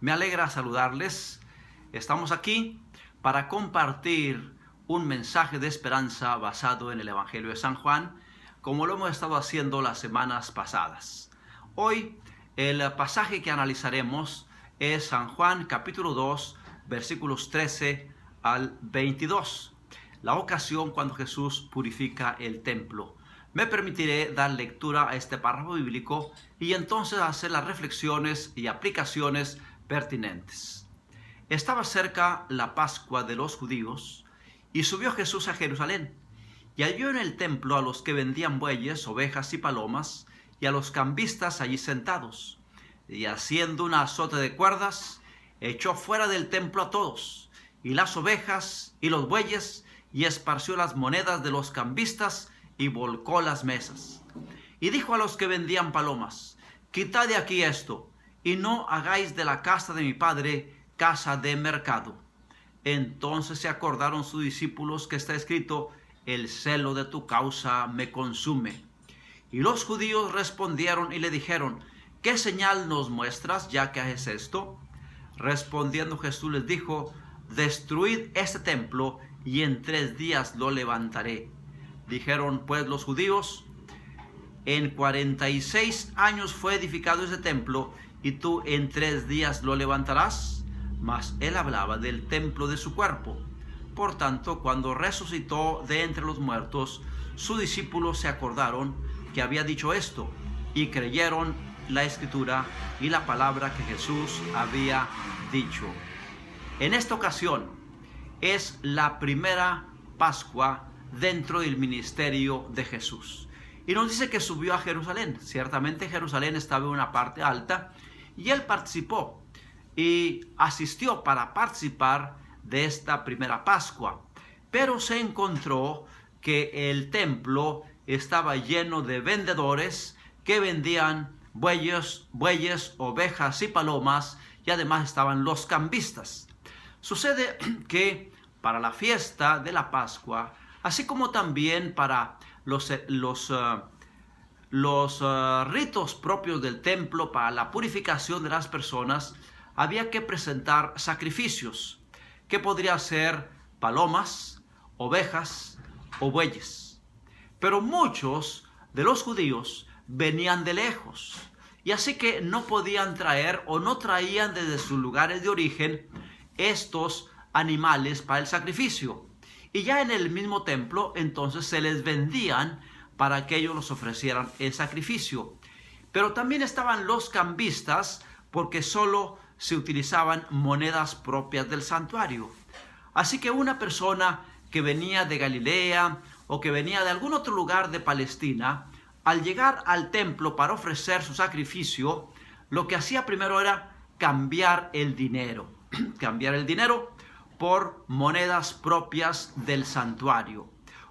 Me alegra saludarles. Estamos aquí para compartir un mensaje de esperanza basado en el Evangelio de San Juan, como lo hemos estado haciendo las semanas pasadas. Hoy el pasaje que analizaremos es San Juan capítulo 2, versículos 13 al 22, la ocasión cuando Jesús purifica el templo. Me permitiré dar lectura a este párrafo bíblico y entonces hacer las reflexiones y aplicaciones pertinentes. Estaba cerca la Pascua de los judíos y subió Jesús a Jerusalén y halló en el templo a los que vendían bueyes, ovejas y palomas y a los cambistas allí sentados. Y haciendo un azote de cuerdas, echó fuera del templo a todos, y las ovejas y los bueyes, y esparció las monedas de los cambistas y volcó las mesas. Y dijo a los que vendían palomas: quitad de aquí esto, y no hagáis de la casa de mi padre casa de mercado. Entonces se acordaron sus discípulos que está escrito: el celo de tu causa me consume. Y los judíos respondieron y le dijeron: ¿qué señal nos muestras ya que haces esto? Respondiendo Jesús les dijo: destruid este templo y en 3 días lo levantaré. Dijeron pues los judíos: en 46 años fue edificado ese templo, y tú en 3 días lo levantarás. Mas él hablaba del templo de su cuerpo. Por tanto, cuando resucitó de entre los muertos, sus discípulos se acordaron que había dicho esto, y creyeron la escritura y la palabra que Jesús había dicho. En esta ocasión es la primera Pascua dentro del ministerio de Jesús. Y nos dice que subió a Jerusalén. Ciertamente Jerusalén estaba en una parte alta y él participó y asistió para participar de esta primera Pascua. Pero se encontró que el templo estaba lleno de vendedores que vendían bueyes, ovejas y palomas, y además estaban los cambistas. Sucede que para la fiesta de la Pascua, así como también para los ritos propios del templo, para la purificación de las personas, había que presentar sacrificios, que podría ser palomas, ovejas o bueyes. Pero muchos de los judíos venían de lejos, y así que no podían traer o no traían desde sus lugares de origen estos animales para el sacrificio. Y ya en el mismo templo entonces se les vendían para que ellos los ofrecieran el sacrificio. Pero también estaban los cambistas, porque solo se utilizaban monedas propias del santuario. Así que una persona que venía de Galilea o que venía de algún otro lugar de Palestina, al llegar al templo para ofrecer su sacrificio, lo que hacía primero era cambiar el dinero. Cambiar el dinero por monedas propias del santuario.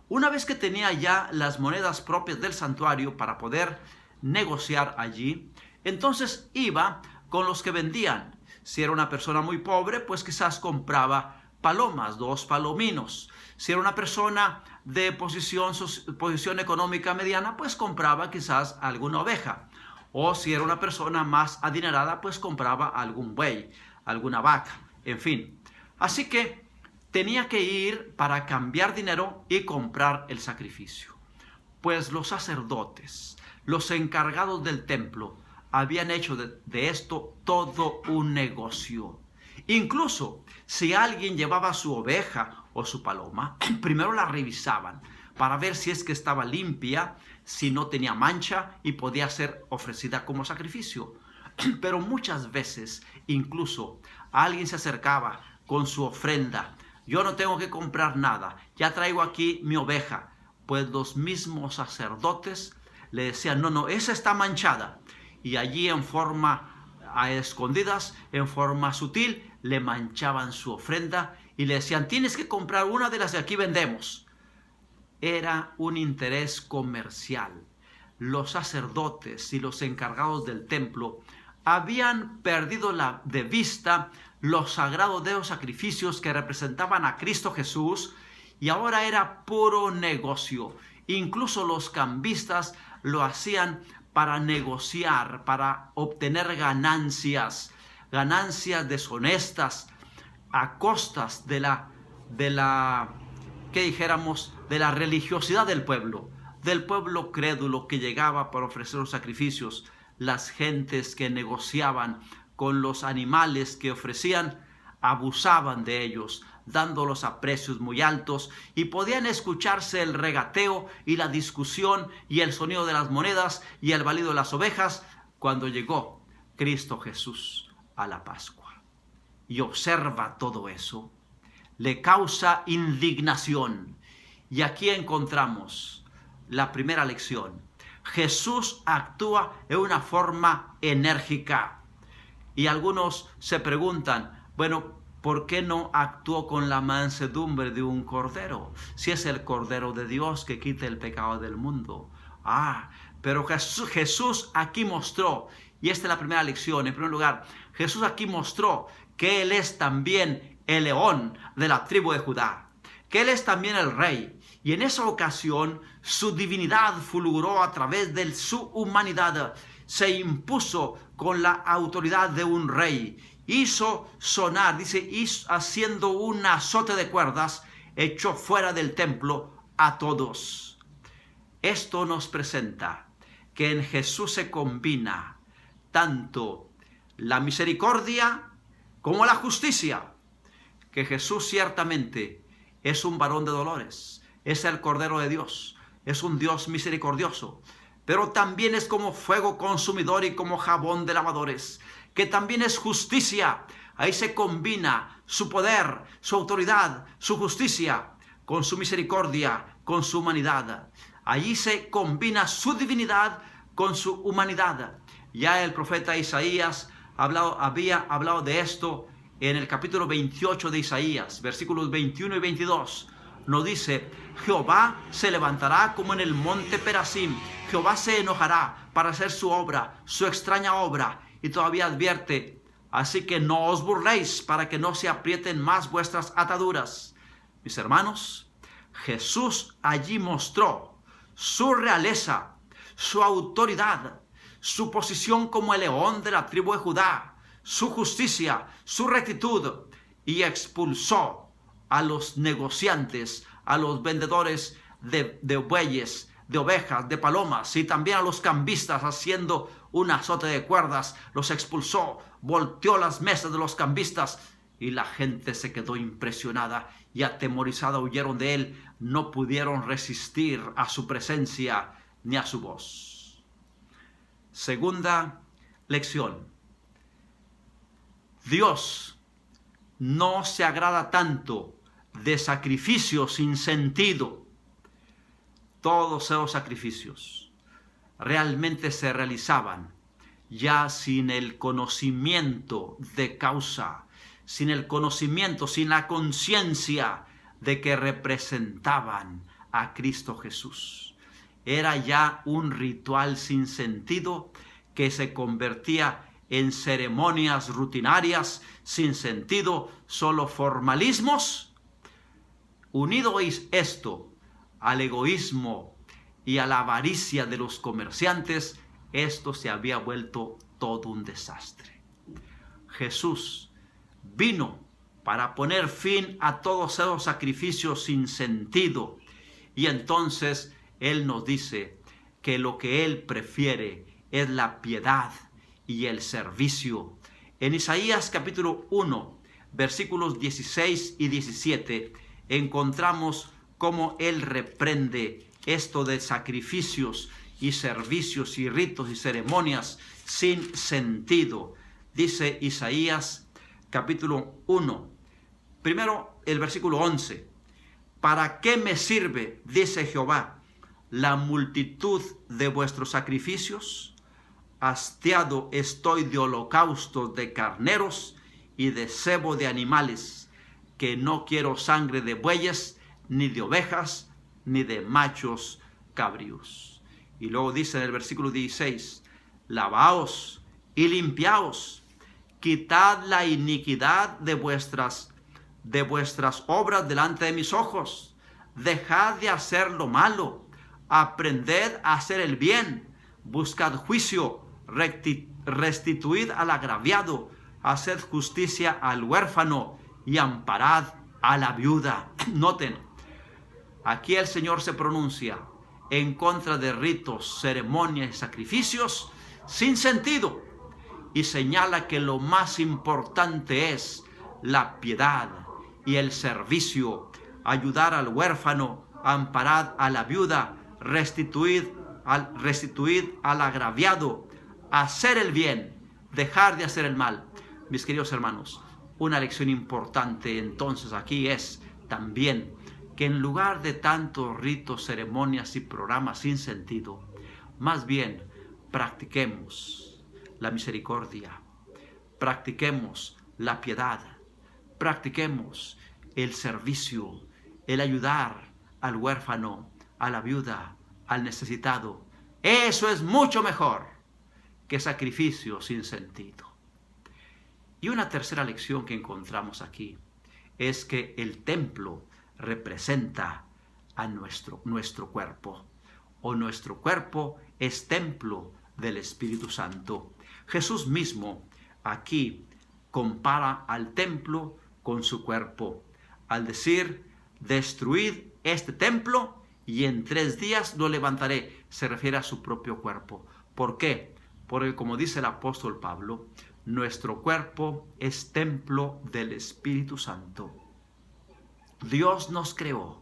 Una vez que tenía ya las monedas propias del santuario para poder negociar allí, entonces iba con los que vendían. Si era una persona muy pobre, pues quizás compraba palomas, 2 palominos. Si era una persona de posición económica mediana, pues compraba quizás alguna oveja. O si era una persona más adinerada, pues compraba algún buey, alguna vaca, en fin. Así que tenía que ir para cambiar dinero y comprar el sacrificio. Pues los sacerdotes, los encargados del templo, habían hecho de esto todo un negocio. Incluso si alguien llevaba su oveja o su paloma, primero la revisaban para ver si es que estaba limpia, si no tenía mancha y podía ser ofrecida como sacrificio. Pero muchas veces incluso alguien se acercaba con su ofrenda. Yo no tengo que comprar nada, ya traigo aquí mi oveja. Pues los mismos sacerdotes le decían: no, esa está manchada. Y allí en forma a escondidas, en forma sutil, le manchaban su ofrenda y le decían: tienes que comprar una de las que aquí vendemos. Era un interés comercial. Los sacerdotes y los encargados del templo habían perdido de vista los sagrados de los sacrificios que representaban a Cristo Jesús, y ahora era puro negocio. Incluso los cambistas lo hacían para negociar, para obtener ganancias, ganancias deshonestas a costas de la religiosidad del pueblo crédulo que llegaba para ofrecer los sacrificios. Las gentes que negociaban con los animales que ofrecían abusaban de ellos, dándolos a precios muy altos, y podían escucharse el regateo y la discusión y el sonido de las monedas y el balido de las ovejas cuando llegó Cristo Jesús a la Pascua. Y observa todo eso, le causa indignación. Y aquí encontramos la primera lección. Jesús actúa en una forma enérgica. Y algunos se preguntan, bueno, ¿por qué no actuó con la mansedumbre de un cordero? Si es el Cordero de Dios que quita el pecado del mundo. Pero Jesús aquí mostró, y esta es la primera lección, en primer lugar, Jesús aquí mostró que Él es también el león de la tribu de Judá, que Él es también el rey. Y en esa ocasión su divinidad fulguró a través de su humanidad. Se impuso con la autoridad de un rey. Hizo sonar, haciendo un azote de cuerdas, echó fuera del templo a todos. Esto nos presenta que en Jesús se combina tanto la misericordia como la justicia. Que Jesús ciertamente es un varón de dolores. Es el Cordero de Dios, es un Dios misericordioso, pero también es como fuego consumidor y como jabón de lavadores, que también es justicia. Ahí se combina su poder, su autoridad, su justicia, con su misericordia, con su humanidad. Allí se combina su divinidad con su humanidad. Ya el profeta Isaías había hablado de esto en el capítulo 28 de Isaías, versículos 21 y 22. Nos dice: Jehová se levantará como en el monte Perasim. Jehová se enojará para hacer su obra, su extraña obra. Y todavía advierte: así que no os burléis, para que no se aprieten más vuestras ataduras. Mis hermanos, Jesús allí mostró su realeza, su autoridad, su posición como el león de la tribu de Judá, su justicia, su rectitud, y expulsó a los negociantes, a los vendedores de bueyes, de ovejas, de palomas, y también a los cambistas, haciendo un azote de cuerdas. Los expulsó, volteó las mesas de los cambistas, y la gente se quedó impresionada y atemorizada, huyeron de él. No pudieron resistir a su presencia ni a su voz. Segunda lección: Dios no se agrada tanto de sacrificios sin sentido. Todos esos sacrificios realmente se realizaban ya sin el conocimiento de causa, sin el conocimiento, sin la conciencia de que representaban a Cristo Jesús. Era ya un ritual sin sentido que se convertía en ceremonias rutinarias sin sentido, solo formalismos. Unido esto al egoísmo y a la avaricia de los comerciantes, esto se había vuelto todo un desastre. Jesús vino para poner fin a todos esos sacrificios sin sentido, y entonces Él nos dice que lo que Él prefiere es la piedad y el servicio. En Isaías capítulo 1, versículos 16 y 17, encontramos cómo Él reprende esto de sacrificios y servicios y ritos y ceremonias sin sentido. Dice Isaías capítulo 1, primero el versículo 11. ¿Para qué me sirve, dice Jehová, la multitud de vuestros sacrificios? Hastiado estoy de holocaustos de carneros y de cebo de animales, que no quiero sangre de bueyes, ni de ovejas, ni de machos cabríos. Y luego dice en el versículo 16, lavaos y limpiaos, quitad la iniquidad de vuestras obras delante de mis ojos, dejad de hacer lo malo, aprended a hacer el bien, buscad juicio, restituid al agraviado haced justicia al huérfano y amparad a la viuda. Noten, aquí el Señor se pronuncia en contra de ritos, ceremonias y sacrificios sin sentido, y señala que lo más importante es la piedad y el servicio, ayudar al huérfano, amparad a la viuda, restituid al agraviado, hacer el bien, dejar de hacer el mal. Mis queridos hermanos, una lección importante entonces aquí es también que en lugar de tantos ritos, ceremonias y programas sin sentido, más bien practiquemos la misericordia, practiquemos la piedad, practiquemos el servicio, el ayudar al huérfano, a la viuda, al necesitado. Eso es mucho mejor que sacrificio sin sentido. Y una tercera lección que encontramos aquí es que el templo representa a nuestro cuerpo, o nuestro cuerpo es templo del Espíritu Santo. Jesús mismo aquí compara al templo con su cuerpo, al decir, destruid este templo y en 3 días lo levantaré. Se refiere a su propio cuerpo. ¿Por qué? Porque como dice el apóstol Pablo, nuestro cuerpo es templo del Espíritu Santo. Dios nos creó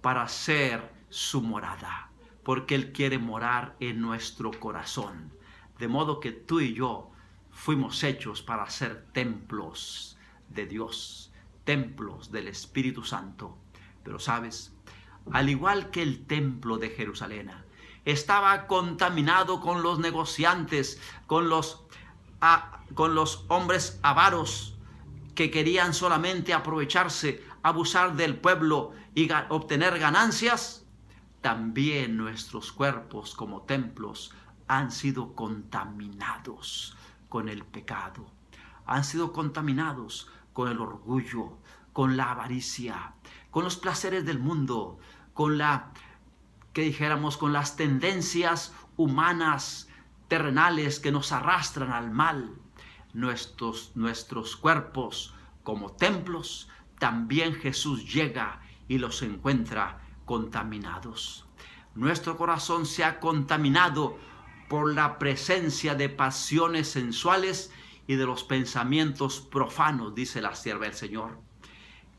para ser su morada, porque Él quiere morar en nuestro corazón. De modo que tú y yo fuimos hechos para ser templos de Dios, templos del Espíritu Santo. Pero sabes, al igual que el templo de Jerusalén estaba contaminado con los negociantes, con los hombres avaros que querían solamente aprovecharse, abusar del pueblo y obtener ganancias, también nuestros cuerpos como templos han sido contaminados con el pecado, han sido contaminados con el orgullo, con la avaricia, con los placeres del mundo, con con las tendencias humanas, terrenales que nos arrastran al mal. Nuestros cuerpos como templos, también Jesús llega y los encuentra contaminados. Nuestro corazón se ha contaminado por la presencia de pasiones sensuales y de los pensamientos profanos, dice la sierva del Señor.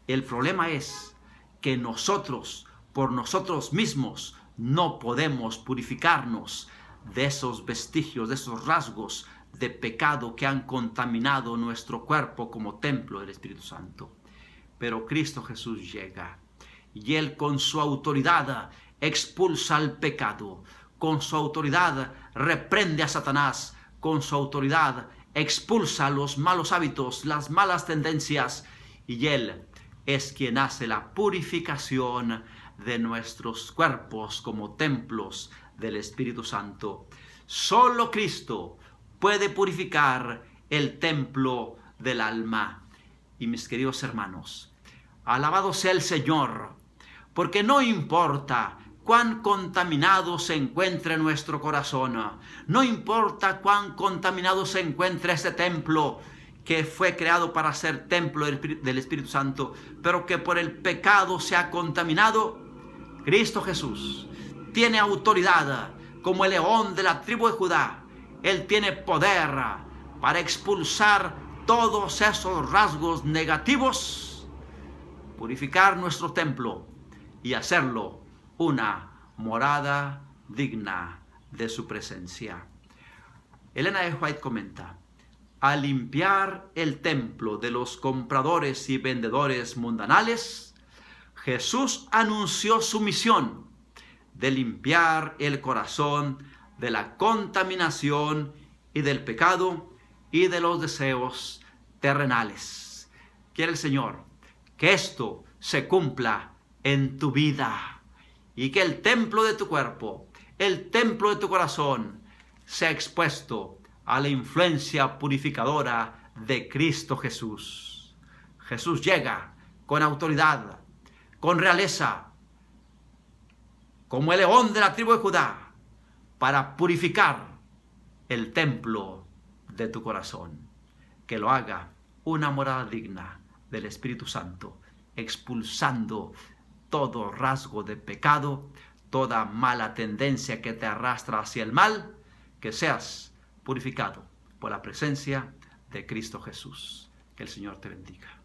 El problema es que nosotros, por nosotros mismos, no podemos purificarnos de esos vestigios, de esos rasgos de pecado que han contaminado nuestro cuerpo como templo del Espíritu Santo. Pero Cristo Jesús llega y Él con su autoridad expulsa al pecado, con su autoridad reprende a Satanás, con su autoridad expulsa los malos hábitos, las malas tendencias, y Él es quien hace la purificación de nuestros cuerpos como templos del Espíritu Santo. Solo Cristo puede purificar el templo del alma. Y mis queridos hermanos, alabado sea el Señor, porque no importa cuán contaminado se encuentre nuestro corazón, no importa cuán contaminado se encuentre este templo que fue creado para ser templo del Espíritu Santo, pero que por el pecado se ha contaminado, Cristo Jesús tiene autoridad como el león de la tribu de Judá. Él tiene poder para expulsar todos esos rasgos negativos, purificar nuestro templo y hacerlo una morada digna de su presencia. Elena de White comenta: al limpiar el templo de los compradores y vendedores mundanales, Jesús anunció su misión de limpiar el corazón de la contaminación y del pecado y de los deseos terrenales. Quiere el Señor que esto se cumpla en tu vida y que el templo de tu cuerpo, el templo de tu corazón, sea expuesto a la influencia purificadora de Cristo Jesús. Jesús llega con autoridad, con realeza, como el león de la tribu de Judá, para purificar el templo de tu corazón. que lo haga una morada digna del Espíritu Santo, expulsando todo rasgo de pecado, toda mala tendencia que te arrastra hacia el mal, que seas purificado por la presencia de Cristo Jesús. Que el Señor te bendiga.